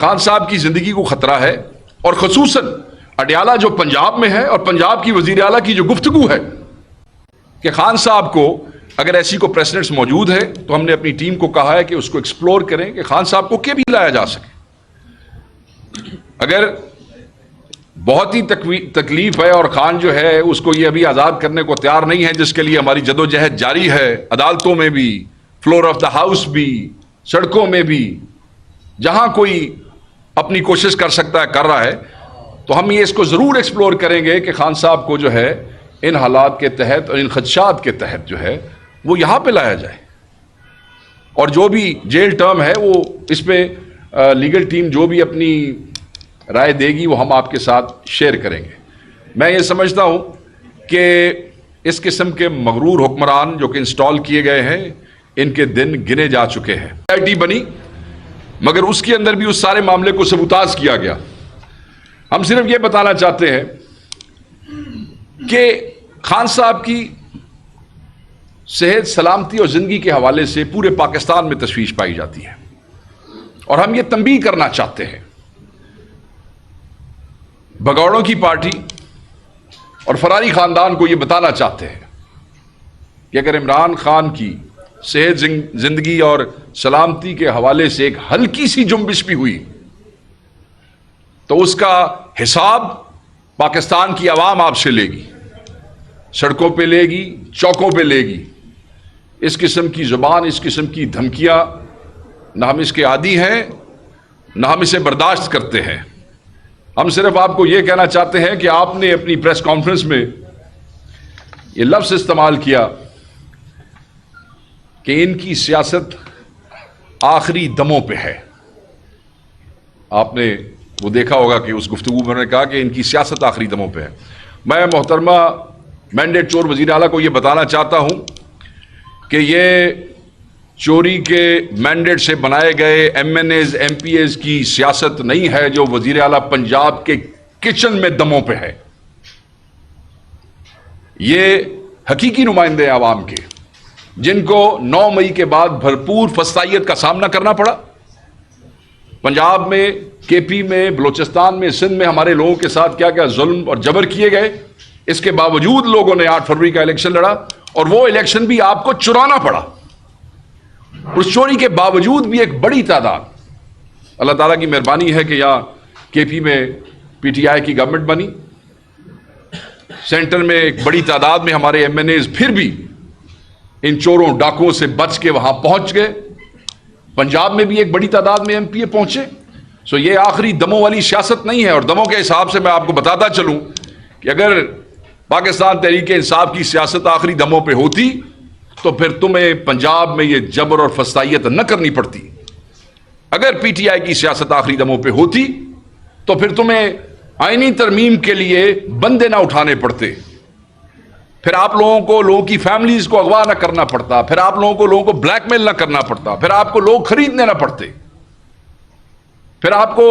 خان صاحب کی زندگی کو خطرہ ہے، اور خصوصاً اڈیالہ جو پنجاب میں ہے اور پنجاب کی وزیر اعلیٰ کی جو گفتگو ہے کہ خان صاحب کو اگر ایسی کو پریسیڈنٹس موجود ہے تو ہم نے اپنی ٹیم کو کہا ہے کہ اس کو ایکسپلور کریں کہ خان صاحب کو کیا بھی لایا جا سکے۔ اگر بہت ہی تکلیف ہے اور خان جو ہے اس کو یہ ابھی آزاد کرنے کو تیار نہیں ہے، جس کے لیے ہماری جدوجہد جاری ہے، عدالتوں میں بھی، فلور آف دا ہاؤس بھی، سڑکوں میں بھی، جہاں کوئی اپنی کوشش کر سکتا ہے کر رہا ہے، تو ہم یہ اس کو ضرور ایکسپلور کریں گے کہ خان صاحب کو جو ہے ان حالات کے تحت اور ان خدشات کے تحت جو ہے وہ یہاں پہ لایا جائے، اور جو بھی جیل ٹرم ہے وہ اس پہ لیگل ٹیم جو بھی اپنی رائے دے گی وہ ہم آپ کے ساتھ شیئر کریں گے۔ میں یہ سمجھتا ہوں کہ اس قسم کے مغرور حکمران جو کہ انسٹال کیے گئے ہیں ان کے دن گنے جا چکے ہیں۔ آئی ٹی بنی مگر اس کے اندر بھی اس سارے معاملے کو سبوتاژ کیا گیا۔ ہم صرف یہ بتانا چاہتے ہیں کہ خان صاحب کی صحت، سلامتی اور زندگی کے حوالے سے پورے پاکستان میں تشویش پائی جاتی ہے، اور ہم یہ تنبیہ کرنا چاہتے ہیں بگوڑوں کی پارٹی اور فراری خاندان کو، یہ بتانا چاہتے ہیں کہ اگر عمران خان کی صحت، زندگی اور سلامتی کے حوالے سے ایک ہلکی سی جنبش بھی ہوئی تو اس کا حساب پاکستان کی عوام آپ سے لے گی، سڑکوں پہ لے گی، چوکوں پہ لے گی۔ اس قسم کی زبان، اس قسم کی دھمکیاں نہ ہم اس کے عادی ہیں نہ ہم اسے برداشت کرتے ہیں۔ ہم صرف آپ کو یہ کہنا چاہتے ہیں کہ آپ نے اپنی پریس کانفرنس میں یہ لفظ استعمال کیا کہ ان کی سیاست آخری دموں پہ ہے۔ آپ نے وہ دیکھا ہوگا کہ اس گفتگو میں نے کہا کہ ان کی سیاست آخری دموں پہ ہے۔ میں محترمہ مینڈیٹ چور وزیر اعلیٰ کو یہ بتانا چاہتا ہوں کہ یہ چوری کے مینڈیٹ سے بنائے گئے M N As, M P As کی سیاست نہیں ہے جو وزیر اعلیٰ پنجاب کے کچن میں دموں پہ ہے۔ یہ حقیقی نمائندے ہیں عوام کے، جن کو 9 مئی کے بعد بھرپور فسطائیت کا سامنا کرنا پڑا۔ پنجاب میں، کے پی میں، بلوچستان میں، سندھ میں ہمارے لوگوں کے ساتھ کیا کیا ظلم اور جبر کیے گئے، اس کے باوجود لوگوں نے 8 فروری کا الیکشن لڑا، اور وہ الیکشن بھی آپ کو چرانا پڑا۔ اس چوری کے باوجود بھی ایک بڑی تعداد، اللہ تعالیٰ کی مہربانی ہے کہ یہاں کے پی میں پی ٹی آئی کی گورنمنٹ بنی، سینٹر میں ایک بڑی تعداد میں ہمارے ایم این ایز پھر بھی ان چوروں ڈاکوؤں سے بچ کے وہاں پہنچ گئے۔ پنجاب میں بھی ایک بڑی تعداد میں ایم پی اے پہنچے۔ سو یہ آخری دموں والی سیاست نہیں ہے، اور دموں کے حساب سے میں آپ کو بتاتا چلوں کہ اگر پاکستان تحریک انصاف کی سیاست آخری دموں پہ ہوتی تو پھر تمہیں پنجاب میں یہ جبر اور فسطائیت نہ کرنی پڑتی۔ اگر پی ٹی آئی کی سیاست آخری دموں پہ ہوتی تو پھر تمہیں آئینی ترمیم کے لیے بندے نہ اٹھانے پڑتے، پھر آپ لوگوں کو، لوگوں کی فیملیز کو اغوا نہ کرنا پڑتا، پھر آپ لوگوں کو بلیک میل نہ کرنا پڑتا، پھر آپ کو لوگ خریدنے نہ پڑتے، پھر آپ کو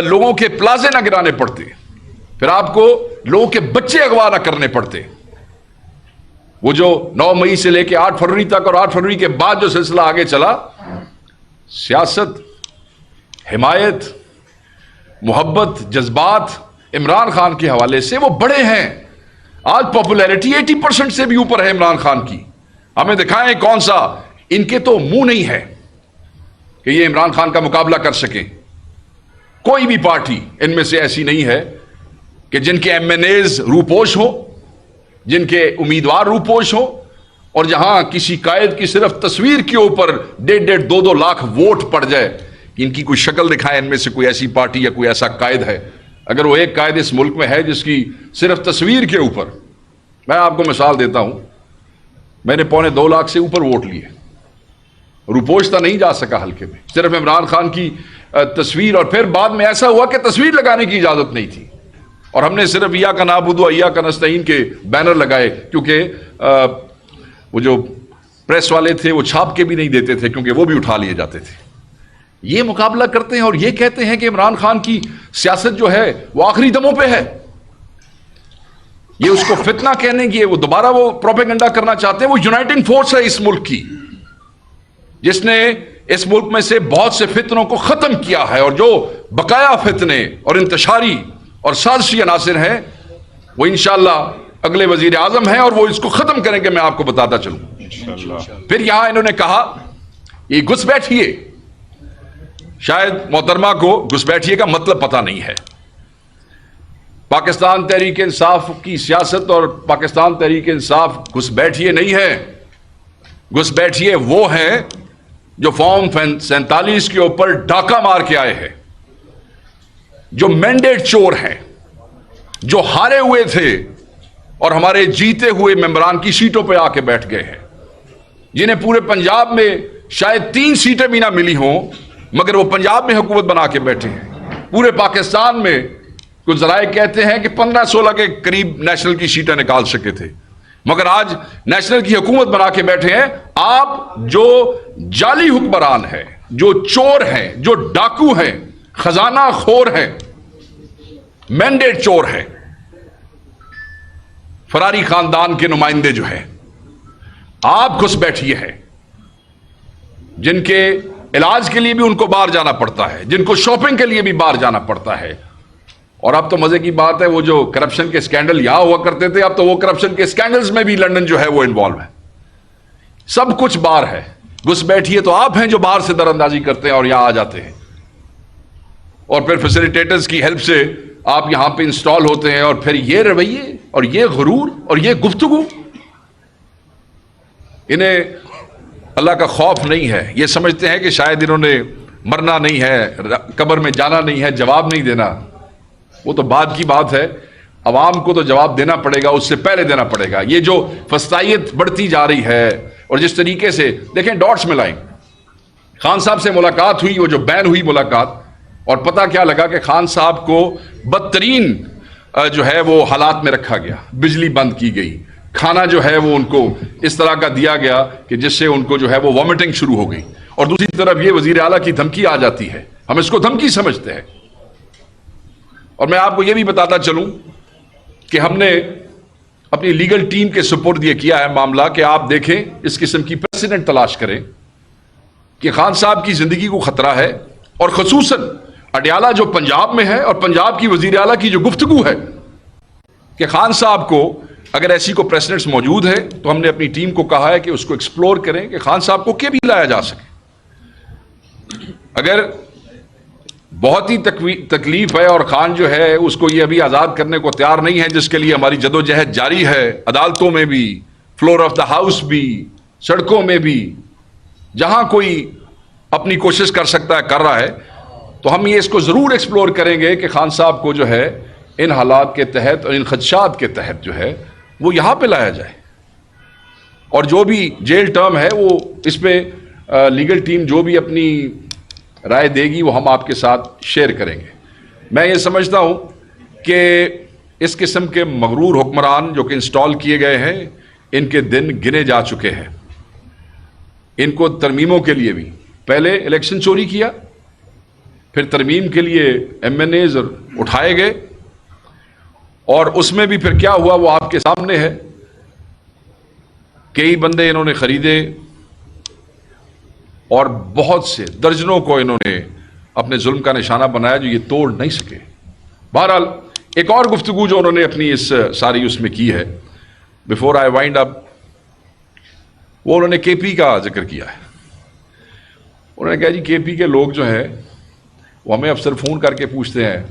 لوگوں کے پلازے نہ گرانے پڑتے، پھر آپ کو لوگوں کے بچے اغوا نہ کرنے پڑتے۔ وہ جو 9 مئی سے لے کے 8 فروری تک اور 8 فروری کے بعد جو سلسلہ آگے چلا، سیاست، حمایت، محبت، جذبات عمران خان کے حوالے سے وہ بڑے ہیں۔ آج پاپولیرٹی 80% سے بھی اوپر ہے عمران خان کی۔ ہمیں دکھائیں کون سا، ان کے تو منہ نہیں ہے کہ یہ عمران خان کا مقابلہ کر سکیں۔ کوئی بھی پارٹی ان میں سے ایسی نہیں ہے کہ جن کے ایم این ایز روپوش ہو، جن کے امیدوار روپوش ہو، اور جہاں کسی قائد کی صرف تصویر کے اوپر 1.5 2 لاکھ ووٹ پڑ جائے کہ ان کی کوئی شکل دکھائے ان میں سے کوئی ایسی پارٹی یا کوئی ایسا قائد ہے۔ اگر وہ ایک قائد اس ملک میں ہے جس کی صرف تصویر کے اوپر، میں آپ کو مثال دیتا ہوں، میں نے 2.25 لاکھ سے اوپر ووٹ لیے، روپوشتا نہیں جا سکا حلقے میں، صرف عمران خان کی تصویر، اور پھر بعد میں ایسا ہوا کہ تصویر لگانے کی اجازت نہیں تھی، اور ہم نے صرف ایاک نعبد و ایاک نستعین کے بینر لگائے، کیونکہ وہ جو پریس والے تھے وہ چھاپ کے بھی نہیں دیتے تھے کیونکہ وہ بھی اٹھا لیے جاتے تھے۔ یہ مقابلہ کرتے ہیں اور یہ کہتے ہیں کہ عمران خان کی سیاست جو ہے وہ آخری دموں پہ ہے۔ یہ اس کو فتنہ کہنے کی، وہ دوبارہ وہ پروپیگنڈا کرنا چاہتے ہیں۔ وہ یونائٹنگ فورس ہے اس ملک کی، جس نے اس ملک میں سے بہت سے فتنوں کو ختم کیا ہے، اور جو بقایا فتنے اور انتشاری اور سازشی عناصر ہیں، وہ انشاءاللہ اگلے وزیر اعظم ہیں اور وہ اس کو ختم کریں گے، میں آپ کو بتاتا چلوں۔ پھر یہاں انہوں نے کہا یہ گھس بیٹھیے، شاید محترمہ کو گھس بیٹھیے کا مطلب پتہ نہیں ہے۔ پاکستان تحریک انصاف کی سیاست اور پاکستان تحریک انصاف گھس بیٹھیے نہیں ہے، گھس بیٹھیے وہ ہیں جو فارم 47 کے اوپر ڈاکہ مار کے آئے ہیں، جو مینڈیٹ چور ہیں، جو ہارے ہوئے تھے اور ہمارے جیتے ہوئے ممبران کی سیٹوں پہ آ کے بیٹھ گئے ہیں، جنہیں پورے پنجاب میں شاید 3 سیٹیں بھی نہ ملی ہوں، مگر وہ پنجاب میں حکومت بنا کے بیٹھے ہیں۔ پورے پاکستان میں کچھ ذرائع کہتے ہیں کہ 15-16 کے قریب نیشنل کی سیٹیں نکال سکے تھے، مگر آج نیشنل کی حکومت بنا کے بیٹھے ہیں۔ آپ جو جعلی حکمران ہیں، جو چور ہیں، جو ڈاکو ہیں، خزانہ خور ہیں، مینڈیٹ چور ہیں، فراری خاندان کے نمائندے جو ہیں، آپ گھس بیٹھیے ہیں، جن کے علاج کے لیے بھی ان کو باہر جانا پڑتا ہے، جن کو شاپنگ کے لیے بھی باہر جانا پڑتا ہے۔ اور اب تو مزے کی بات ہے، وہ جو کرپشن کے سکینڈل یہاں ہوا کرتے تھے، اب تو وہ کرپشن کے سکینڈلز میں بھی لندن جو ہے وہ انوالو ہے، سب کچھ باہر ہے۔ گھس بیٹھیے تو آپ ہیں جو باہر سے در اندازی کرتے ہیں اور یہاں آ جاتے ہیں، اور پھر فیسیلیٹیٹرز کی ہیلپ سے آپ یہاں پہ انسٹال ہوتے ہیں، اور پھر یہ رویے اور یہ غرور اور یہ گفتگو، انہیں اللہ کا خوف نہیں ہے۔ یہ سمجھتے ہیں کہ شاید انہوں نے مرنا نہیں ہے، قبر میں جانا نہیں ہے، جواب نہیں دینا۔ وہ تو بعد کی بات ہے، عوام کو تو جواب دینا پڑے گا، اس سے پہلے دینا پڑے گا۔ یہ جو فسطائیت بڑھتی جا رہی ہے اور جس طریقے سے دیکھیں ڈاٹس ملائیں، خان صاحب سے ملاقات ہوئی، وہ جو بین ہوئی ملاقات، اور پتہ کیا لگا کہ خان صاحب کو بدترین جو ہے وہ حالات میں رکھا گیا، بجلی بند کی گئی، کھانا جو ہے وہ ان کو اس طرح کا دیا گیا کہ جس سے ان کو جو ہے وہ وامٹنگ شروع ہو گئی، اور دوسری طرف یہ وزیر اعلیٰ کی دھمکی آ جاتی ہے، ہم اس کو دھمکی سمجھتے ہیں۔ اور میں آپ کو یہ بھی بتاتا چلوں کہ ہم نے اپنی لیگل ٹیم کے سپرد یہ کیا ہے معاملہ کہ آپ دیکھیں، اس قسم کی پریسیڈنٹ تلاش کریں کہ خان صاحب کی زندگی کو خطرہ ہے، اور خصوصاً اڈیالہ جو پنجاب میں ہے اور پنجاب کی وزیر اعلیٰ کی جو گفتگو ہے کہ خان صاحب کو اگر ایسی کو پریسیڈنٹس موجود ہے تو ہم نے اپنی ٹیم کو کہا ہے کہ اس کو ایکسپلور کریں کہ خان صاحب کو کیا بھی لایا جا سکے۔ اگر بہت ہی تکلیف ہے اور خان جو ہے اس کو یہ ابھی آزاد کرنے کو تیار نہیں ہے، جس کے لیے ہماری جدوجہد جاری ہے، عدالتوں میں بھی، فلور آف دا ہاؤس بھی، سڑکوں میں بھی، جہاں کوئی اپنی کوشش کر سکتا ہے کر رہا ہے، تو ہم یہ اس کو ضرور ایکسپلور کریں گے کہ خان صاحب کو جو ہے ان حالات کے تحت اور ان خدشات کے تحت جو ہے وہ یہاں پہ لایا جائے، اور جو بھی جیل ٹرم ہے وہ اس پہ لیگل ٹیم جو بھی اپنی رائے دے گی وہ ہم آپ کے ساتھ شیئر کریں گے۔ میں یہ سمجھتا ہوں کہ اس قسم کے مغرور حکمران جو کہ انسٹال کیے گئے ہیں، ان کے دن گنے جا چکے ہیں۔ ان کو ترمیموں کے لیے بھی، پہلے الیکشن چوری کیا، پھر ترمیم کے لیے ایم این ایز اٹھائے گئے، اور اس میں بھی پھر کیا ہوا وہ آپ کے سامنے ہے۔ کئی بندے انہوں نے خریدے اور بہت سے درجنوں کو انہوں نے اپنے ظلم کا نشانہ بنایا جو یہ توڑ نہیں سکے۔ بہرحال ایک اور گفتگو جو انہوں نے اپنی اس ساری اس میں کی ہے، بیفور آئی وائنڈ اپ، وہ انہوں نے کے پی کا ذکر کیا ہے۔ انہوں نے کہا جی کے پی کے لوگ جو ہیں وہ ہمیں افسر فون کر کے پوچھتے ہیں،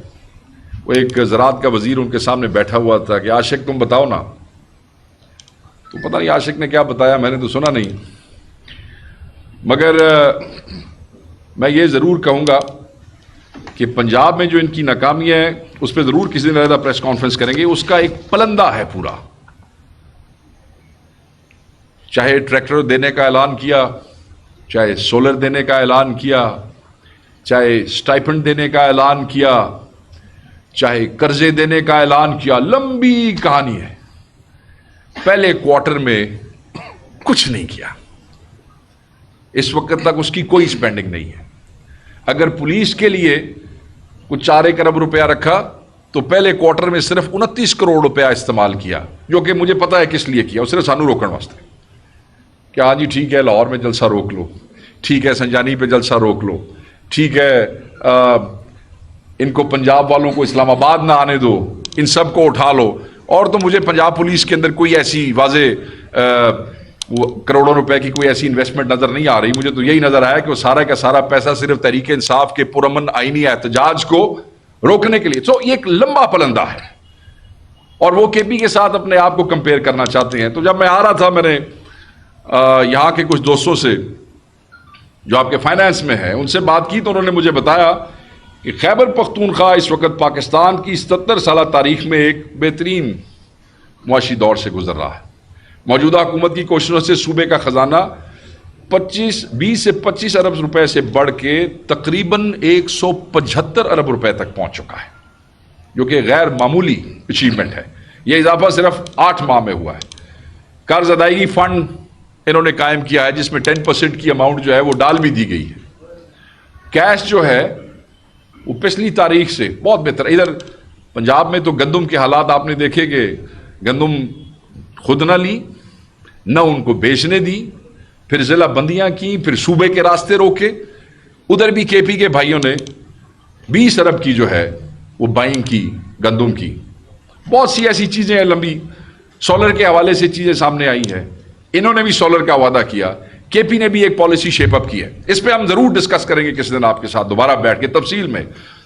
وہ ایک زراعت کا وزیر ان کے سامنے بیٹھا ہوا تھا کہ عاشق تم بتاؤ نا، تو پتہ نہیں عاشق نے کیا بتایا، میں نے تو سنا نہیں، مگر میں یہ ضرور کہوں گا کہ پنجاب میں جو ان کی ناکامی ہے اس پہ ضرور کسی دن پریس کانفرنس کریں گے۔ اس کا ایک پلندہ ہے پورا، چاہے ٹریکٹر دینے کا اعلان کیا، چاہے سولر دینے کا اعلان کیا، چاہے سٹائپنڈ دینے کا اعلان کیا، چاہے قرضے دینے کا اعلان کیا، لمبی کہانی ہے۔ پہلے کوارٹر میں کچھ نہیں کیا، اس وقت تک اس کی کوئی سپینڈنگ نہیں ہے۔ اگر پولیس کے لیے کچھ 4 ارب روپیہ رکھا تو پہلے کوارٹر میں صرف 29 کروڑ روپیہ استعمال کیا، جو کہ مجھے پتا ہے کس لیے کیا، صرف سانو روکن واسطے کہ ہاں جی ٹھیک ہے لاہور میں جلسہ روک لو، ٹھیک ہے سنجانی پہ جلسہ روک لو، ٹھیک ہے ان کو پنجاب والوں کو اسلام آباد نہ آنے دو، ان سب کو اٹھا لو. اور تو مجھے پنجاب پولیس کے اندر کوئی ایسی واضح کروڑوں روپے کی کوئی ایسی انویسٹمنٹ نظر نہیں آ رہی. مجھے تو یہی نظر آیا کہ وہ سارا کا سارا پیسہ صرف تحریک انصاف کے پرامن آئینی احتجاج کو روکنے کے لیے. تو یہ ایک لمبا پلندہ ہے اور وہ کے پی کے ساتھ اپنے آپ کو کمپیئر کرنا چاہتے ہیں. تو جب میں آ رہا تھا، میں نے یہاں کے کچھ دوستوں سے جو آپ کے فائنانس میں ہیں ان سے بات کی، تو انہوں نے مجھے بتایا کہ خیبر پختونخوا اس وقت پاکستان کی 77 سالہ تاریخ میں ایک بہترین معاشی دور سے گزر رہا ہے. موجودہ حکومت کی کوششوں سے صوبے کا خزانہ 20 سے 25 ارب روپے سے بڑھ کے تقریباً 175 ارب روپے تک پہنچ چکا ہے، جو کہ غیر معمولی اچیومنٹ ہے. یہ اضافہ صرف 8 ماہ میں ہوا ہے. قرض ادائیگی فنڈ انہوں نے قائم کیا ہے جس میں 10% کی اماؤنٹ جو ہے وہ ڈال بھی دی گئی ہے. کیش جو ہے وہ پچھلی تاریخ سے بہت بہتر. ادھر پنجاب میں تو گندم کے حالات آپ نے دیکھے کہ گندم خود نہ لی، نہ ان کو بیچنے دی، پھر ضلع بندیاں کی، پھر صوبے کے راستے روکے. ادھر بھی کے پی کے بھائیوں نے 20 ارب کی جو ہے وہ بائنگ کی گندم کی. بہت سی ایسی چیزیں ہیں لمبی. سولر کے حوالے سے چیزیں سامنے آئی ہیں، انہوں نے بھی سولر کا وعدہ کیا. کے پی نے بھی ایک پالیسی شیپ اپ کی ہے. اس پہ ہم ضرور ڈسکس کریں گے کس دن آپ کے ساتھ دوبارہ بیٹھ کے تفصیل میں،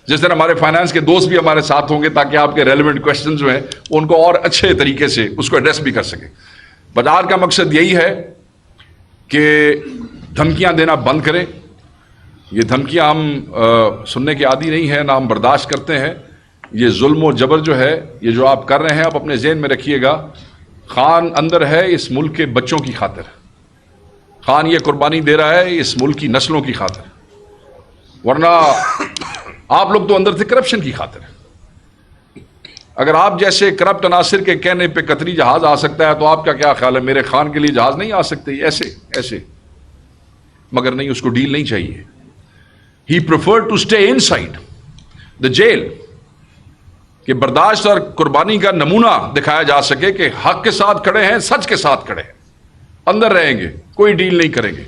جس دن ہمارے فائنانس کے دوست بھی ہمارے ساتھ ہوں گے تاکہ آپ کے ریلیونٹ کوشچن جو ہیں ان کو اور اچھے طریقے سے اس کو ایڈریس بھی کر سکیں. بٹ آج کا مقصد یہی ہے کہ دھمکیاں دینا بند کریں. یہ دھمکیاں ہم سننے کے عادی نہیں ہیں، نہ ہم برداشت کرتے ہیں. یہ ظلم و جبر جو ہے یہ جو آپ کر رہے ہیں، آپ اپنے ذہن میں رکھیے گا، خان اندر ہے اس ملک کے بچوں کی خاطر. خان یہ قربانی دے رہا ہے اس ملک کی نسلوں کی خاطر، ورنہ آپ لوگ تو اندر تھے کرپشن کی خاطر. اگر آپ جیسے کرپٹ عناصر کے کہنے پہ قطری جہاز آ سکتا ہے تو آپ کا کیا خیال ہے میرے خان کے لیے جہاز نہیں آ سکتے ایسے؟ مگر نہیں، اس کو ڈیل نہیں چاہیے. He preferred to stay inside the jail کہ برداشت اور قربانی کا نمونہ دکھایا جا سکے کہ حق کے ساتھ کھڑے ہیں، سچ کے ساتھ کھڑے ہیں، اندر رہیں گے، کوئی ڈیل نہیں کریں گے.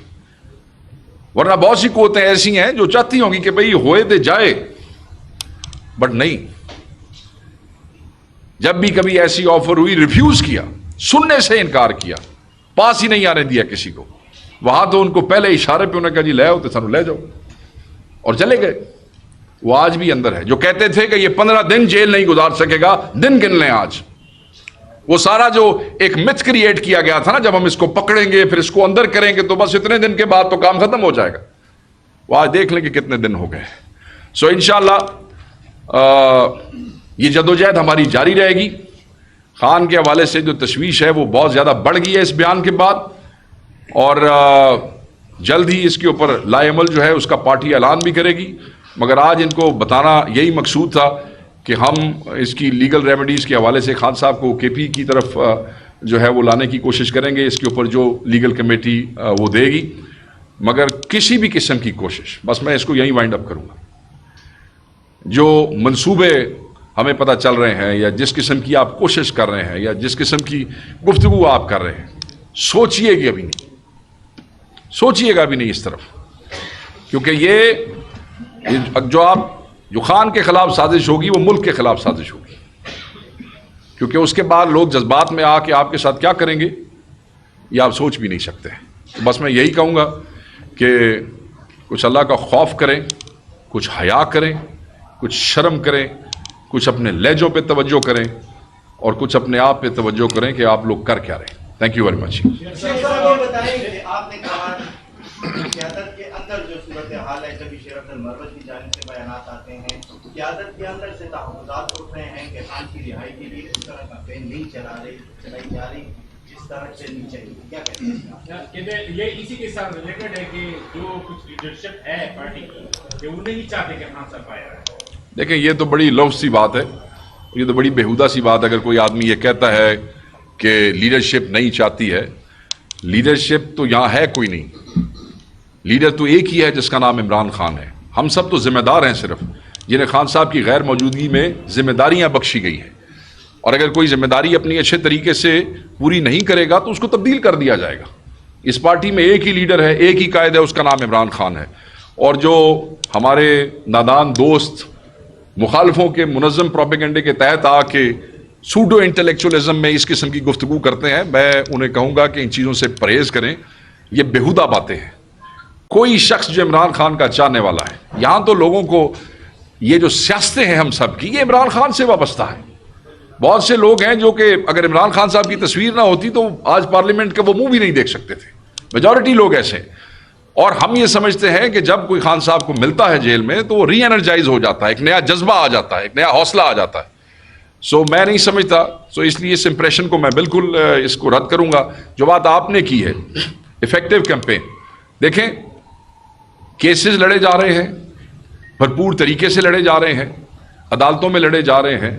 ورنہ بہت سی قوتیں ایسی ہیں جو چاہتی ہوں گی کہ بھئی ہوئے دے جائے، بٹ نہیں. جب بھی کبھی ایسی آفر ہوئی ریفیوز کیا، سننے سے انکار کیا، پاس ہی نہیں آنے دیا کسی کو. وہاں تو ان کو پہلے اشارے پہ انہوں نے کہا جی لے آؤ تو سانو لے جاؤ، اور چلے گئے. وہ آج بھی اندر ہے. جو کہتے تھے کہ یہ 15 دن جیل نہیں گزار سکے گا، دن گن لیں آج. وہ سارا جو ایک متھ کریٹ کیا گیا تھا نا، جب ہم اس کو پکڑیں گے پھر اس کو اندر کریں گے تو بس اتنے دن کے بعد تو کام ختم ہو جائے گا، وہ آج دیکھ لیں کہ کتنے دن ہو گئے. سو انشاءاللہ یہ جدوجہد ہماری جاری رہے گی. خان کے حوالے سے جو تشویش ہے وہ بہت زیادہ بڑھ گئی ہے اس بیان کے بعد، اور جلد ہی اس کے اوپر لائے عمل جو ہے اس کا پارٹی اعلان بھی کرے گی. مگر آج ان کو بتانا یہی مقصود تھا کہ ہم اس کی لیگل ریمیڈیز کے حوالے سے خان صاحب کو کے پی کی طرف جو ہے وہ لانے کی کوشش کریں گے. اس کے اوپر جو لیگل کمیٹی وہ دے گی، مگر کسی بھی قسم کی کوشش، بس میں اس کو یہیں وائنڈ اپ کروں گا، جو منصوبے ہمیں پتہ چل رہے ہیں یا جس قسم کی آپ کوشش کر رہے ہیں یا جس قسم کی گفتگو آپ کر رہے ہیں، سوچئے گا بھی نہیں اس طرف. کیونکہ یہ جو خان کے خلاف سازش ہوگی وہ ملک کے خلاف سازش ہوگی. کیونکہ اس کے بعد لوگ جذبات میں آ کے آپ کے ساتھ کیا کریں گے یہ آپ سوچ بھی نہیں سکتے. بس میں یہی کہوں گا کہ کچھ اللہ کا خوف کریں، کچھ حیا کریں، کچھ شرم کریں، کچھ اپنے لہجوں پہ توجہ کریں، اور کچھ اپنے آپ پہ توجہ کریں کہ آپ لوگ کر کیا رہے ہیں. Thank you very much. آپ نے کہا قیادت کے اندر جو صورتحال ہے، کبھی شیر عبد المروج کی جانب سے بیانات آتے ہیں، قیادت کے اندر سے تحفظات اٹھ رہے ہیں کہ خان کی رہائی کے لیے اس طرح کمپین نہیں چلائی جا رہی جس طرح چلنی چاہیے. کیا کہتے ہیں؟ یہ اسی کے ساتھ ریلیٹڈ ہے کہ جو کچھ لیڈرشپ ہے پارٹی کی کہ وہ نہیں چاہتے کہ خان صاحب آیا ہے. دیکھیں یہ تو بڑی لفظ سی بات ہے، یہ تو بڑی بےہودہ سی بات ہے. اگر کوئی آدمی یہ کہتا ہے کہ لیڈرشپ نہیں چاہتی ہے، لیڈرشپ تو یہاں ہے کوئی نہیں. لیڈر تو ایک ہی ہے جس کا نام عمران خان ہے. ہم سب تو ذمہ دار ہیں صرف، جنہیں خان صاحب کی غیر موجودگی میں ذمہ داریاں بخشی گئی ہیں. اور اگر کوئی ذمہ داری اپنی اچھے طریقے سے پوری نہیں کرے گا تو اس کو تبدیل کر دیا جائے گا. اس پارٹی میں ایک ہی لیڈر ہے، ایک ہی قائد ہے، اس کا نام عمران خان ہے. اور جو ہمارے نادان دوست مخالفوں کے منظم پروپیگنڈے کے تحت آ کے سوڈو انٹلیکچولیزم میں اس قسم کی گفتگو کرتے ہیں. میں انہیں کہوں گا کہ ان چیزوں سے پرہیز کریں. یہ بیہودہ باتیں ہیں. کوئی شخص جو عمران خان کا چاہنے والا ہے, یہاں تو لوگوں کو یہ جو سیاستیں ہیں ہم سب کی, یہ عمران خان سے وابستہ ہے. بہت سے لوگ ہیں جو کہ اگر عمران خان صاحب کی تصویر نہ ہوتی تو آج پارلیمنٹ کا وہ منہ بھی نہیں دیکھ سکتے تھے. میجورٹی لوگ ایسے ہیں. اور ہم یہ سمجھتے ہیں کہ جب کوئی خان صاحب کو ملتا ہے جیل میں تو وہ ری انرجائز ہو جاتا ہے, ایک نیا جذبہ آ جاتا ہے, ایک نیا حوصلہ آ جاتا ہے. میں نہیں سمجھتا. اس لیے اس امپریشن کو میں بالکل اس کو رد کروں گا. جو بات آپ نے کی ہے افیکٹو کیمپین, دیکھیں کیسز لڑے جا رہے ہیں, بھرپور طریقے سے لڑے جا رہے ہیں, عدالتوں میں لڑے جا رہے ہیں,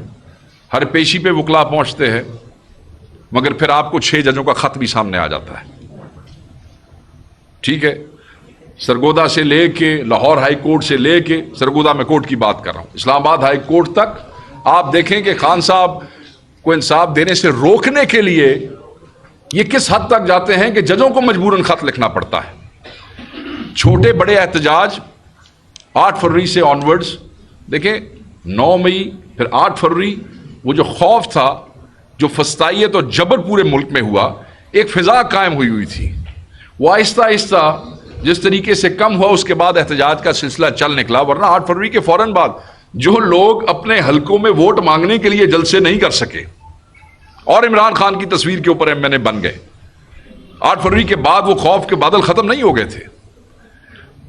ہر پیشی پہ وکلا پہنچتے ہیں, مگر پھر آپ کو 6 ججوں کا خط بھی سامنے آ جاتا ہے. ٹھیک ہے, سرگودا سے لے کے لاہور ہائی کورٹ سے لے کے, سرگودا میں کورٹ کی بات کر رہا ہوں, اسلام آباد ہائی کورٹ تک آپ دیکھیں کہ خان صاحب کو انصاف دینے سے روکنے کے لیے یہ کس حد تک جاتے ہیں کہ ججوں کو مجبوراً خط لکھنا پڑتا ہے. چھوٹے بڑے احتجاج 8 فروری سے آنورڈز, دیکھیں 9 مئی پھر 8 فروری, وہ جو خوف تھا, جو فسطائیت اور جبر پورے ملک میں ہوا, ایک فضا قائم ہوئی تھی. وہ آہستہ آہستہ جس طریقے سے کم ہوا, اس کے بعد احتجاج کا سلسلہ چل نکلا. ورنہ 8 فروری کے فوراً بعد جو لوگ اپنے حلقوں میں ووٹ مانگنے کے لیے جلسے نہیں کر سکے اور عمران خان کی تصویر کے اوپر MNA بن گئے, 8 فروری کے بعد وہ خوف کے بادل ختم نہیں ہو گئے تھے.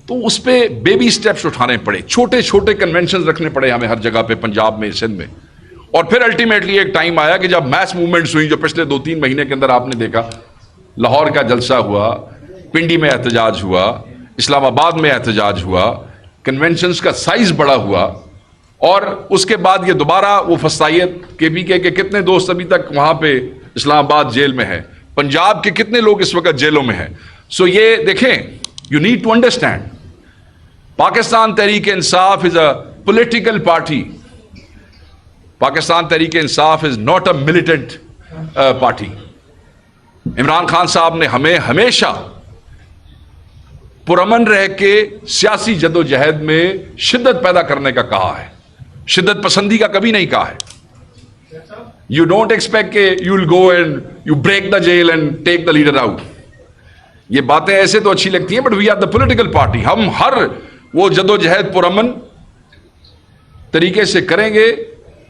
تو اس پہ بیبی سٹیپس اٹھانے پڑے, چھوٹے چھوٹے کنونشنز رکھنے پڑے ہمیں ہر جگہ پہ, پنجاب میں, سندھ میں. اور پھر الٹیمیٹلی ایک ٹائم آیا کہ جب میس موومنٹس ہوئی, جو پچھلے 2-3 مہینے کے اندر آپ نے دیکھا, لاہور کا جلسہ ہوا, پنڈی میں احتجاج ہوا, اسلام آباد میں احتجاج ہوا, کنونشنز کا سائز بڑا ہوا. اور اس کے بعد یہ دوبارہ وہ فسطائیت, KPK کے کتنے دوست ابھی تک وہاں پہ اسلام آباد جیل میں ہیں, پنجاب کے کتنے لوگ اس وقت جیلوں میں ہیں. یہ دیکھیں, you need to understand, Pakistan Tehreek Insaf is a political party. Pakistan Tehreek Insaf is not a militant party. Imran Khan صاحب نے ہمیں ہمیشہ پرامن رہ کے سیاسی جدوجہد میں شدت پیدا کرنے کا کہا ہے, شدت پسندی کا کبھی نہیں کہا ہے. یو ڈونٹ ایکسپیکٹ کہ you will go and you break the jail and take the leader out. یہ باتیں ایسے تو اچھی لگتی ہیں, but we are the political party. ہم ہر وہ جدوجہد پرامن طریقے سے کریں گے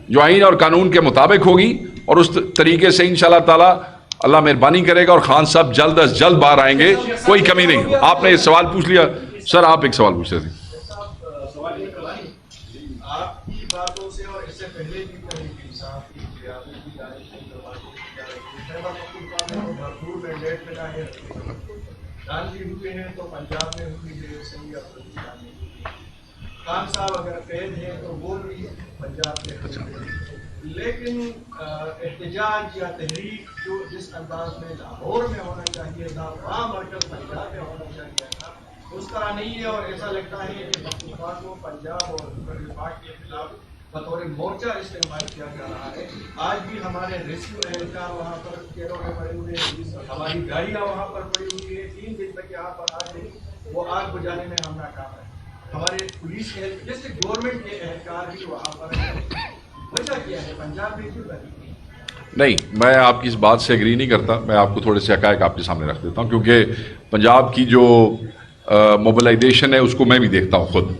جو آئین اور قانون کے مطابق ہوگی, اور اس طریقے سے انشاءاللہ تعالی اللہ مہربانی کرے گا اور خان صاحب جلد از جلد باہر آئیں گے, کوئی کمی نہیں. آپ نے سوال پوچھ لیا سر, آپ ایک سوال پوچھ رہے تھے. آپ کی باتوں سے اور اس سے پہلے بھی تحریک انصاف کی قیادت کی جا رہی ہے, گاندھی ہوئے ہیں تو پنجاب میں ہوئی ہے, سنگھ خان صاحب اگر قید ہیں تو وہ بھی پنجاب میں. لیکن احتجاج یا تحریک جو جس انداز میں لاہور میں ہونا چاہیے تھا, وہاں مرکز پنجاب میں ہونا چاہیے تھا, اس طرح نہیں ہے. اور ایسا لگتا ہے کہ مختلفہ کو پنجاب اور وفاق کے خلاف بطور مورچہ استعمال کیا جا رہا ہے. آج بھی ہمارے ریسکیو اہلکار وہاں پر کیروں میں پڑے ہوئے ہیں, ہماری گاڑیاں وہاں پر پڑی ہوئی ہیں, 3 دن تک یہاں پر آج وہ آگ بجھانے میں ہم ناکام ہیں. ہمارے پولیس کے جیسے گورنمنٹ کے اہلکار بھی وہاں پر ہیں. وجہ کیا ہے پنجاب میں کیوں نہیں؟ میں آپ کی اس بات سے ایگری نہیں کرتا. میں آپ کو تھوڑے سے حقائق آپ کے سامنے رکھ دیتا ہوں, کیونکہ پنجاب کی جو موبلائزیشن ہے اس کو میں بھی دیکھتا ہوں خود.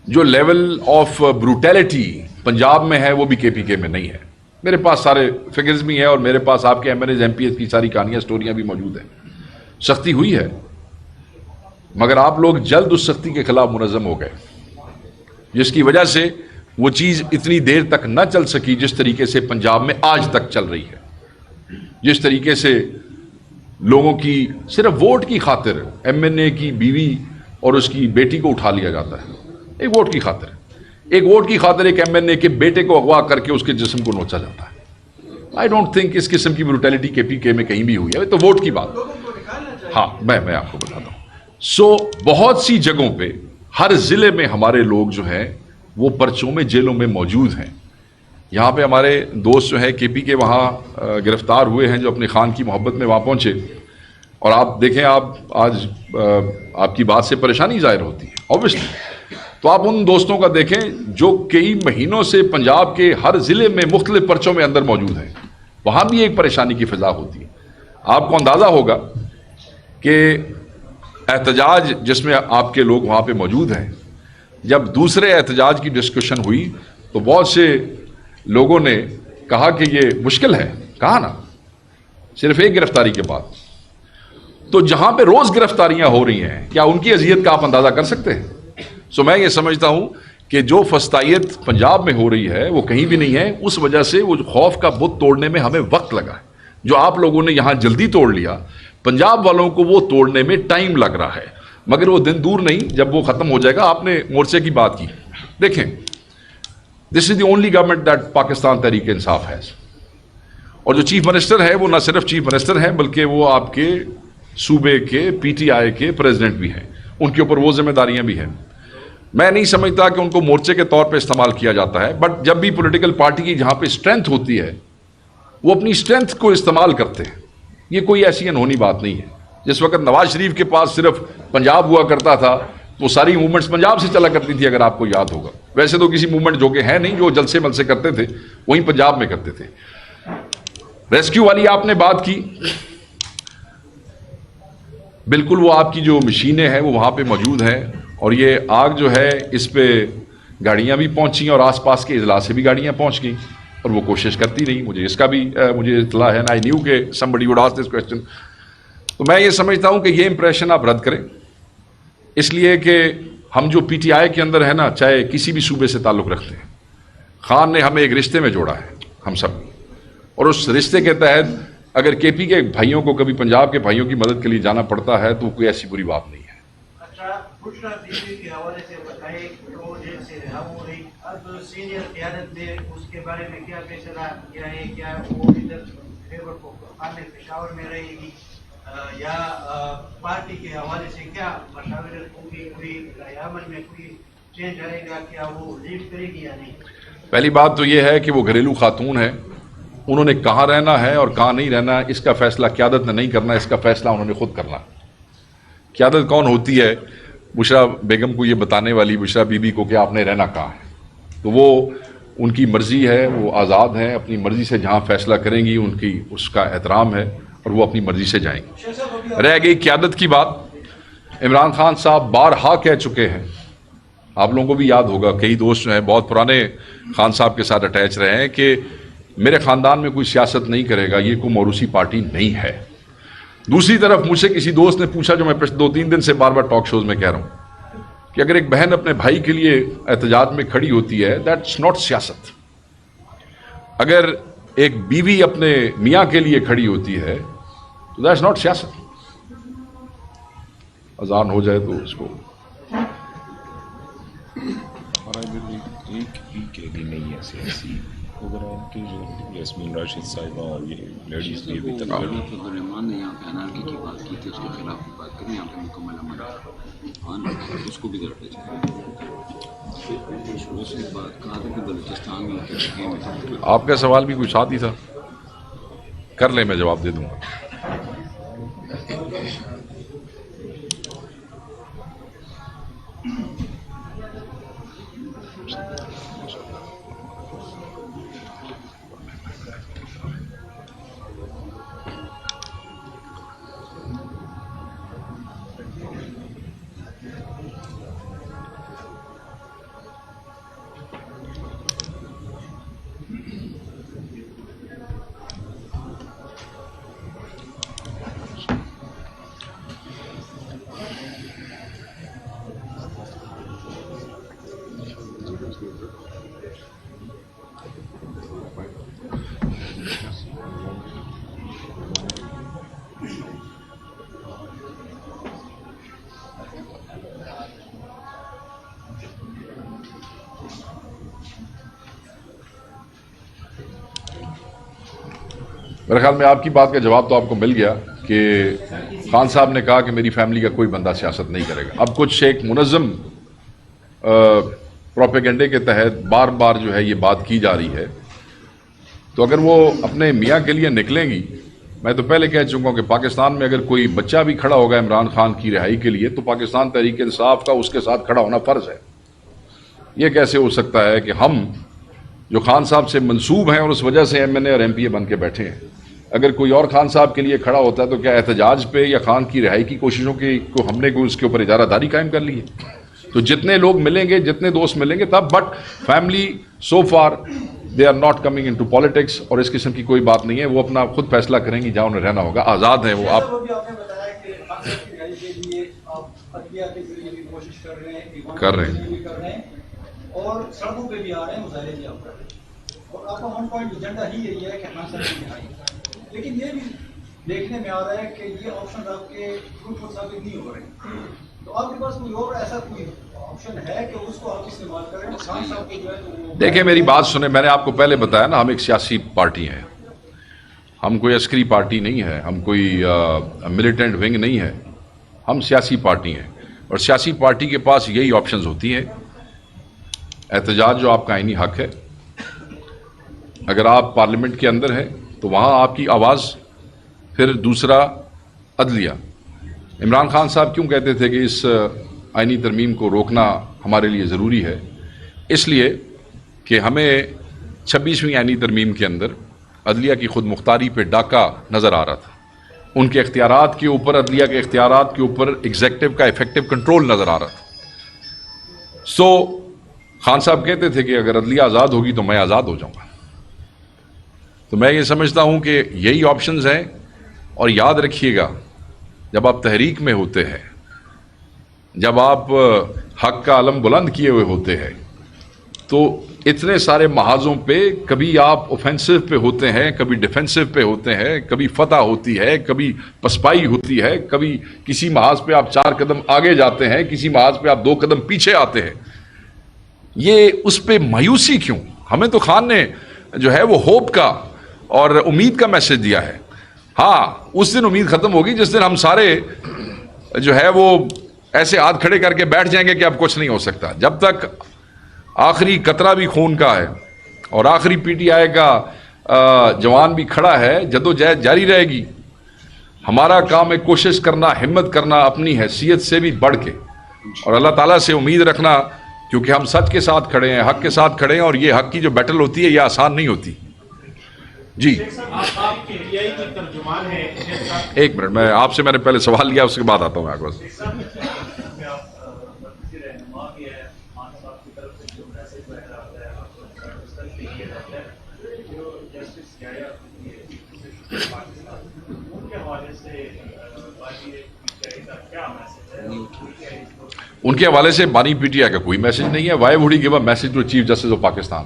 جو لیول آف بروٹیلٹی پنجاب میں ہے وہ بھی KPK میں نہیں ہے. میرے پاس سارے فگرز بھی ہیں, اور میرے پاس آپ کے MNAs MPs کی ساری کہانیاں سٹوریاں بھی موجود ہیں. سختی ہوئی ہے, مگر آپ لوگ جلد اس سختی کے خلاف منظم ہو گئے, جس کی وجہ سے وہ چیز اتنی دیر تک نہ چل سکی جس طریقے سے پنجاب میں آج تک چل رہی ہے. جس طریقے سے لوگوں کی صرف ووٹ کی خاطر MNA کی بیوی اور اس کی بیٹی کو اٹھا لیا جاتا ہے, ایک ووٹ کی خاطر. ایک ووٹ کی خاطر ایک MNA کے بیٹے کو اغوا کر کے اس کے جسم کو نوچا جاتا ہے. آئی ڈونٹ تھنک اس قسم کی بروٹیلٹی KPK میں کہیں بھی ہوئی ہے. تو ووٹ کی بات, ہاں میں آپ کو بتاتا ہوں. بہت سی جگہوں پہ ہر ضلع میں ہمارے لوگ جو ہیں وہ پرچوں میں جیلوں میں موجود ہیں. یہاں پہ ہمارے دوست جو ہیں KPK وہاں گرفتار ہوئے ہیں, جو اپنے خان کی محبت میں وہاں پہنچے. اور آپ دیکھیں, آپ آج آپ کی بات سے پریشانی ظاہر ہوتی ہے. اوبویسلی تو آپ ان دوستوں کا دیکھیں جو کئی مہینوں سے پنجاب کے ہر ضلع میں مختلف پرچوں میں اندر موجود ہیں، وہاں بھی ایک پریشانی کی فضا ہوتی ہے. آپ کو اندازہ ہوگا کہ احتجاج جس میں آپ کے لوگ وہاں پہ موجود ہیں، جب دوسرے احتجاج کی ڈسکشن ہوئی تو بہت سے لوگوں نے کہا کہ یہ مشکل ہے. کہا نا، صرف ایک گرفتاری کے بعد. تو جہاں پہ روز گرفتاریاں ہو رہی ہیں، کیا ان کی اذیت کا آپ اندازہ کر سکتے ہیں؟ سو میں یہ سمجھتا ہوں کہ جو فسطائیت پنجاب میں ہو رہی ہے وہ کہیں بھی نہیں ہے. اس وجہ سے وہ خوف کا بت توڑنے میں ہمیں وقت لگا ہے. جو آپ لوگوں نے یہاں جلدی توڑ لیا، پنجاب والوں کو وہ توڑنے میں ٹائم لگ رہا ہے، مگر وہ دن دور نہیں جب وہ ختم ہو جائے گا. آپ نے مورچے کی بات کی، دیکھیں this is the only government that Pakistan Tehreek Insaf ہے. اور جو چیف منسٹر ہے وہ نہ صرف چیف منسٹر ہیں بلکہ وہ آپ کے صوبے کے پی ٹی آئی کے پریزیڈنٹ بھی ہیں. ان کے اوپر وہ ذمہ داریاں بھی ہیں. میں نہیں سمجھتا کہ ان کو مورچے کے طور پہ استعمال کیا جاتا ہے، بٹ جب بھی پولیٹیکل پارٹی کی جہاں پہ اسٹرینتھ ہوتی ہے وہ اپنی اسٹرینتھ کو استعمال کرتے ہیں. یہ کوئی ایسی انہونی بات نہیں ہے. جس وقت نواز شریف کے پاس صرف پنجاب ہوا کرتا تھا تو ساری موومنٹس پنجاب سے چلا کرتی تھی، اگر آپ کو یاد ہوگا. ویسے تو کسی موومنٹ جو کہ ہے نہیں جو جلسے ملسے کرتے تھے وہیں پنجاب میں کرتے تھے. ریسکیو والی آپ نے بات کی، بالکل وہ آپ کی جو مشینیں ہیں وہ وہاں پہ موجود ہیں، اور یہ آگ جو ہے اس پہ گاڑیاں بھی پہنچی اور آس پاس کے اضلاع سے بھی گاڑیاں پہنچ گئیں اور وہ کوشش کرتی رہی. مجھے اس کا بھی مجھے اطلاع ہے. آئی نیو کہ somebody would ask this question. تو میں یہ سمجھتا ہوں کہ یہ امپریشن آپ رد کریں، اس لیے کہ ہم جو پی ٹی آئی کے اندر ہے نا، چاہے کسی بھی صوبے سے تعلق رکھتے ہیں، خان نے ہمیں ایک رشتے میں جوڑا ہے ہم سب، اور اس رشتے کے تحت اگر کے پی کے بھائیوں کو کبھی پنجاب کے بھائیوں کی مدد کے لیے جانا پڑتا ہے تو کوئی ایسی بری بات نہیں ہے. اچھا، بشرا بیوی کے حوالے سے بتائیں کہ وہ جیل سے رہا ہو رہی، اب سینئر قیادت نے اس کے بارے میں کیا فیصلہ کیا ہے؟ کیا وہ ادھر خیبر پشاور میں رہے گی یا پارٹی کے حوالے سے کیا مشاورت ہوگی؟ کوئی قیامت میں کوئی چینج آئے گا؟ کیا وہ لیڈ کرے گی یا نہیں؟ پہلی بات تو یہ ہے کہ وہ گھریلو خاتون ہے، انہوں نے کہاں رہنا ہے اور کہاں نہیں رہنا اس کا فیصلہ قیادت نے نہیں کرنا، اس کا فیصلہ انہوں نے خود کرنا. قیادت کون ہوتی ہے؟ بشرا بیگم کو یہ بتانے والی، بشرا بی بی کو کہ آپ نے رہنا کہاں ہے. تو وہ ان کی مرضی ہے، وہ آزاد ہیں، اپنی مرضی سے جہاں فیصلہ کریں گی ان کی اس کا احترام ہے اور وہ اپنی مرضی سے جائیں گے. رہ گئی قیادت کی بات، عمران خان صاحب بارہا کہہ چکے ہیں، آپ لوگوں کو بھی یاد ہوگا، کئی دوست جو ہیں بہت پرانے خان صاحب کے ساتھ اٹیچ رہے ہیں کہ میرے خاندان میں کوئی سیاست نہیں کرے گا، یہ کوئی موروثی پارٹی نہیں ہے. دوسری طرف مجھ سے کسی دوست نے پوچھا، جو میں 2-3 دن سے بار بار ٹاک شوز میں کہہ رہا ہوں، کہ اگر ایک بہن اپنے بھائی کے لیے احتجاج میں کھڑی ہوتی ہے دیٹس ناٹ سیاست. اگر ایک بیوی اپنے میاں کے لیے کھڑی ہوتی ہے تو دیٹس ناٹ سیاست. اذان ہو جائے تو اس کو ایک ہی قیدی نہیں ہے سیاسی، اگر آپ کی جو یاسمین راشد صاحبہ اور یہ لیڈیز بھی ابھی تک عبدالرحمان نے یہاں پہ انارکی کی بات کی تھی، اس کے خلاف بھی بات کریں، یہاں پہ مکمل عمل اس کو بھی کرتے چاہیے. اس کے بعد کہا تھا کہ بلوچستان میں آپ کا سوال بھی کوئی ساتھ ہی تھا، کر لیں میں جواب دے دوں گا. میرے خیال میں آپ کی بات کا جواب تو آپ کو مل گیا کہ خان صاحب نے کہا کہ میری فیملی کا کوئی بندہ سیاست نہیں کرے گا. اب کچھ ایک منظم پروپیگنڈے کے تحت بار بار جو ہے یہ بات کی جا رہی ہے، تو اگر وہ اپنے میاں کے لیے نکلیں گی، میں تو پہلے کہہ چکا ہوں کہ پاکستان میں اگر کوئی بچہ بھی کھڑا ہوگا عمران خان کی رہائی کے لیے تو پاکستان تحریک انصاف کا اس کے ساتھ کھڑا ہونا فرض ہے. یہ کیسے ہو سکتا ہے کہ ہم جو خان صاحب سے منسوب ہیں اور اس وجہ سے MNA اور MPA بن کے بیٹھے ہیں، اگر کوئی اور خان صاحب کے لیے کھڑا ہوتا ہے تو کیا احتجاج پہ یا خان کی رہائی کی کوششوں کو ہم نے اس کے اوپر اجارہ داری قائم کر لی ہے؟ تو جتنے لوگ ملیں گے، جتنے دوست ملیں گے تب، but family so far they are not coming into politics, اور اس قسم کی کوئی بات نہیں ہے. وہ اپنا خود فیصلہ کریں گی جہاں انہیں رہنا ہوگا، آزاد ہیں وہ. آپ نے بتایا کہ کی رہائی کے لیے آپ عدلیہ کے ذریعے بھی کوشش کر رہے ہیں، کر رہے ہیں اور سڑکوں پہ بھی آ رہے ہیں، مظاہرے بھی آپ کر رہے ہیں، اور آپ کا ون پوائنٹ ایجنڈا ہی یہی ہے کہ خان صاحب کی رہائی. لیکن یہ بھی دیکھنے میں آ رہا ہے کہ یہ آپشن آپ کے فروٹفل ثابت نہیں ہو رہے، تو آپ کے پاس کوئی اور ایسا کوئی آپشن ہے کہ اس کو آپ استعمال کریں؟ خان صاحب کو جو ہے دیکھیں، میری بات سنیں، میں نے آپ کو پہلے بتایا نا، ہم ایک سیاسی پارٹی ہیں، ہم کوئی عسکری پارٹی نہیں ہے، ہم کوئی ملیٹنٹ ونگ نہیں ہے، ہم سیاسی پارٹی ہیں، اور سیاسی پارٹی کے پاس یہی آپشنز ہوتی ہیں. احتجاج جو آپ کا آئینی حق ہے، اگر آپ پارلیمنٹ کے اندر ہیں تو وہاں آپ کی آواز. پھر دوسرا، عدلیہ. عمران خان صاحب کیوں کہتے تھے کہ اس آئینی ترمیم کو روکنا ہمارے لیے ضروری ہے؟ اس لیے کہ ہمیں 26ویں آئینی ترمیم کے اندر عدلیہ کی خود مختاری پہ ڈاکہ نظر آ رہا تھا، ان کے اختیارات کے اوپر، عدلیہ کے اختیارات کے اوپر ایگزیکٹو کا ایفیکٹو کنٹرول نظر آ رہا تھا. سو خان صاحب کہتے تھے کہ اگر عدلیہ آزاد ہوگی تو میں آزاد ہو جاؤں گا. تو میں یہ سمجھتا ہوں کہ یہی آپشنز ہیں. اور یاد رکھیے گا، جب آپ تحریک میں ہوتے ہیں، جب آپ حق کا علم بلند کیے ہوئے ہوتے ہیں، تو اتنے سارے محاذوں پہ کبھی آپ اوفینسو پہ ہوتے ہیں، کبھی ڈیفینسو پہ ہوتے ہیں، کبھی فتح ہوتی ہے، کبھی پسپائی ہوتی ہے، کبھی کسی محاذ پہ آپ 4 قدم آگے جاتے ہیں، کسی محاذ پہ آپ 2 قدم پیچھے آتے ہیں. یہ اس پہ مایوسی کیوں؟ ہمیں تو خان نے جو ہے وہ ہوپ کا اور امید کا میسج دیا ہے. ہاں، اس دن امید ختم ہوگی جس دن ہم سارے جو ہے وہ ایسے ہاتھ کھڑے کر کے بیٹھ جائیں گے کہ اب کچھ نہیں ہو سکتا. جب تک آخری قطرہ بھی خون کا ہے اور آخری PTI کا جوان بھی کھڑا ہے، جدوجہد جاری رہے گی. ہمارا کام ہے کوشش کرنا، ہمت کرنا، اپنی حیثیت سے بھی بڑھ کے، اور اللہ تعالیٰ سے امید رکھنا، کیونکہ ہم سچ کے ساتھ کھڑے ہیں، حق کے ساتھ کھڑے ہیں، اور یہ حق کی جو بیٹل ہوتی ہے یہ آسان نہیں ہوتی. جی آپ کی PTI کی ترجمان ہے. ایک منٹ، میں نے پہلے سوال لیا، اس کے بعد آتا ہوں آپ کو. ان کے حوالے سے بانی PTI کا کوئی میسج نہیں ہے. Why would he give a message to chief justice of Pakistan?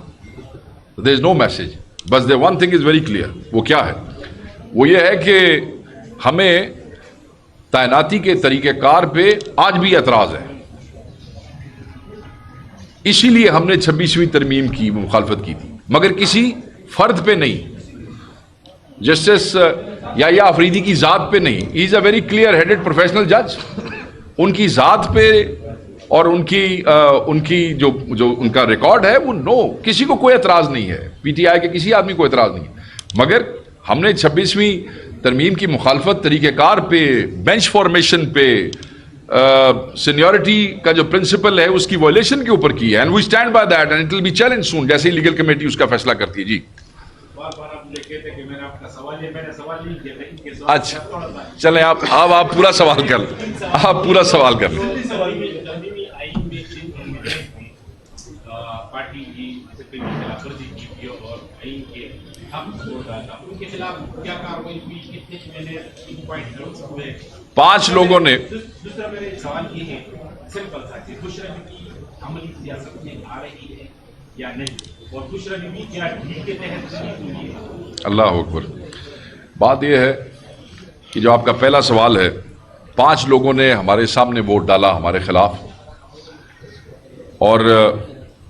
There is no message. بس the one thing is very clear. وہ کیا ہے؟ وہ یہ ہے کہ ہمیں تعیناتی کے طریقہ کار پہ آج بھی اعتراض ہے. اسی لیے ہم نے 26ویں ترمیم کی مخالفت کی تھی، مگر کسی فرد پہ نہیں. جسٹس یحییٰ آفریدی کی ذات پہ نہیں. He is a very clear headed professional جج. ان کی ذات پہ اور ان کی جو ان کا ریکارڈ ہے وہ کسی کو کوئی اعتراض نہیں ہے. PTI کے کسی آدمی کو اعتراض نہیں ہے. مگر ہم نے 26ویں ترمیم کی مخالفت طریقہ کار پہ، بینچ فارمیشن پہ، سینیورٹی کا جو پرنسپل ہے اس کی وائلیشن کے اوپر کی ہے. And we stand by that and it will be challenge soon, جیسے ہی لیگل کمیٹی اس کا فیصلہ کرتی ہے. جی بار آپ مجھے کہتے کہ میں نے آپ کا سوال لیا، میں نے سوال نہیں کیا، لیکن کے سوال اچھا چلیں، آپ پورا سوال کر لیں، آپ پورا سوال کر لیں. پارٹی کی خلاف ورزی کی تھی اور آئین کے حق کو ڈالا، ان کے خلاف کیا کارروائی ہوئی، کتنے ہوئے؟ 5 لوگوں نے. دوسرا میرے سوال یہ ہے سمپل سا کہ خوش رہنے کی عملی سیاست میں آ رہی ہے یا نہیں، اور خوش رہنے کی کیا ڈھیل کے تحت ہوئی ہے؟ اللہ اکبر. بات یہ ہے کہ جو آپ کا پہلا سوال ہے، 5 لوگوں نے ہمارے سامنے ووٹ ڈالا ہمارے خلاف، اور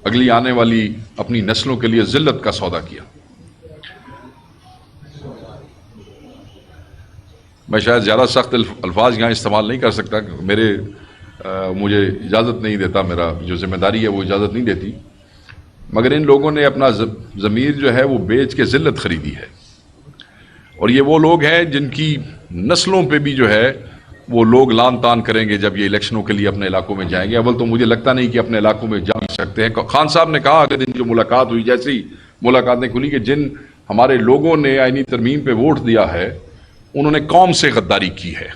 اگلی آنے والی اپنی نسلوں کے لیے ذلت کا سودا کیا. میں شاید زیادہ سخت الفاظ یہاں استعمال نہیں کر سکتا، مجھے اجازت نہیں دیتا، میرا جو ذمہ داری ہے وہ اجازت نہیں دیتی. مگر ان لوگوں نے اپنا ضمیر جو ہے وہ بیچ کے ذلت خریدی ہے. اور یہ وہ لوگ ہیں جن کی نسلوں پہ بھی جو ہے وہ لوگ لان تان کریں گے جب یہ الیکشنوں کے لیے اپنے علاقوں میں جائیں گے. اول تو مجھے لگتا نہیں کہ اپنے علاقوں میں جا سکتے ہیں. خان صاحب نے کہا اگلے دن جو ملاقات ہوئی, جیسی ملاقاتیں کھلی, کہ جن ہمارے لوگوں نے آئینی ترمیم پہ ووٹ دیا ہے انہوں نے قوم سے غداری کی ہے.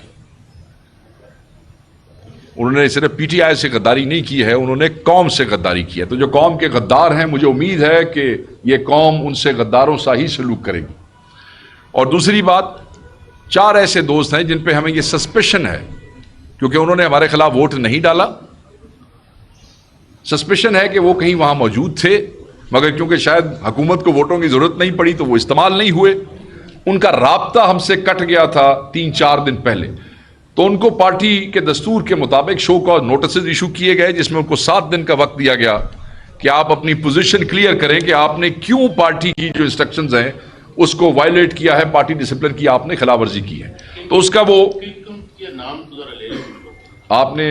انہوں نے صرف پی ٹی آئی سے غداری نہیں کی ہے, انہوں نے قوم سے غداری کی ہے. تو جو قوم کے غدار ہیں, مجھے امید ہے کہ یہ قوم ان سے غداروں سا ہی سلوک کرے گی. اور دوسری بات, 4 ایسے دوست ہیں جن پہ ہمیں یہ سسپیشن ہے, کیونکہ انہوں نے ہمارے خلاف ووٹ نہیں ڈالا, سسپیشن ہے کہ وہ کہیں وہاں موجود تھے, مگر کیونکہ شاید حکومت کو ووٹوں کی ضرورت نہیں پڑی تو وہ استعمال نہیں ہوئے. ان کا رابطہ ہم سے کٹ گیا تھا 3-4 دن پہلے, تو ان کو پارٹی کے دستور کے مطابق شو کاز نوٹسز ایشو کیے گئے, جس میں ان کو 7 دن کا وقت دیا گیا کہ آپ اپنی پوزیشن کلیئر کریں کہ آپ نے کیوں پارٹی کی جو انسٹرکشنز ہیں اس کو وائلیٹ کیا ہے, پارٹی ڈسپلن کی آپ نے خلاف ورزی کی ہے. تو اس کا وہ آپ نے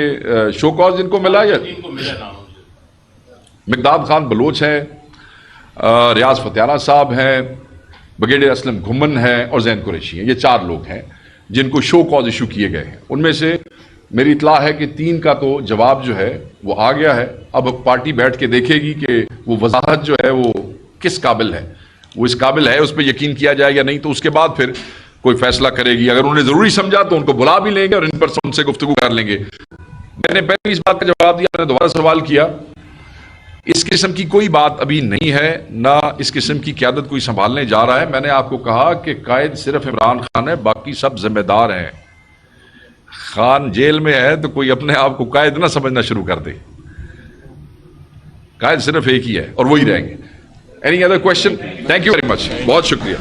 شو کاز جن کو ملا, یا مقداد خان بلوچ ہیں, ریاض فتیانہ صاحب ہیں, بریگیڈیئر اسلم گھمن ہیں اور زین قریشی ہیں. یہ 4 لوگ ہیں جن کو شو کاز ایشو کیے گئے ہیں. ان میں سے میری اطلاع ہے کہ 3 کا تو جواب جو ہے وہ آ گیا ہے. اب پارٹی بیٹھ کے دیکھے گی کہ وہ وضاحت جو ہے وہ کس قابل ہے, وہ اس قابل ہے, اس پہ یقین کیا جائے یا نہیں, تو اس کے بعد پھر کوئی فیصلہ کرے گی. اگر انہوں نے ضروری سمجھا تو ان کو بلا بھی لیں گے اور ان پر ان سے گفتگو کر لیں گے. میں نے پہلے اس بات کا جواب دیا, میں نے دوبارہ سوال کیا, اس قسم کی کوئی بات ابھی نہیں ہے, نہ اس قسم کی قیادت کوئی سنبھالنے جا رہا ہے. میں نے آپ کو کہا کہ قائد صرف عمران خان ہے, باقی سب ذمہ دار ہیں. خان جیل میں ہے تو کوئی اپنے آپ کو قائد نہ سمجھنا شروع کر دے. قائد صرف ایک ہی ہے اور وہی رہیں گے. Any other question? Thank you very much, بہت شکریہ.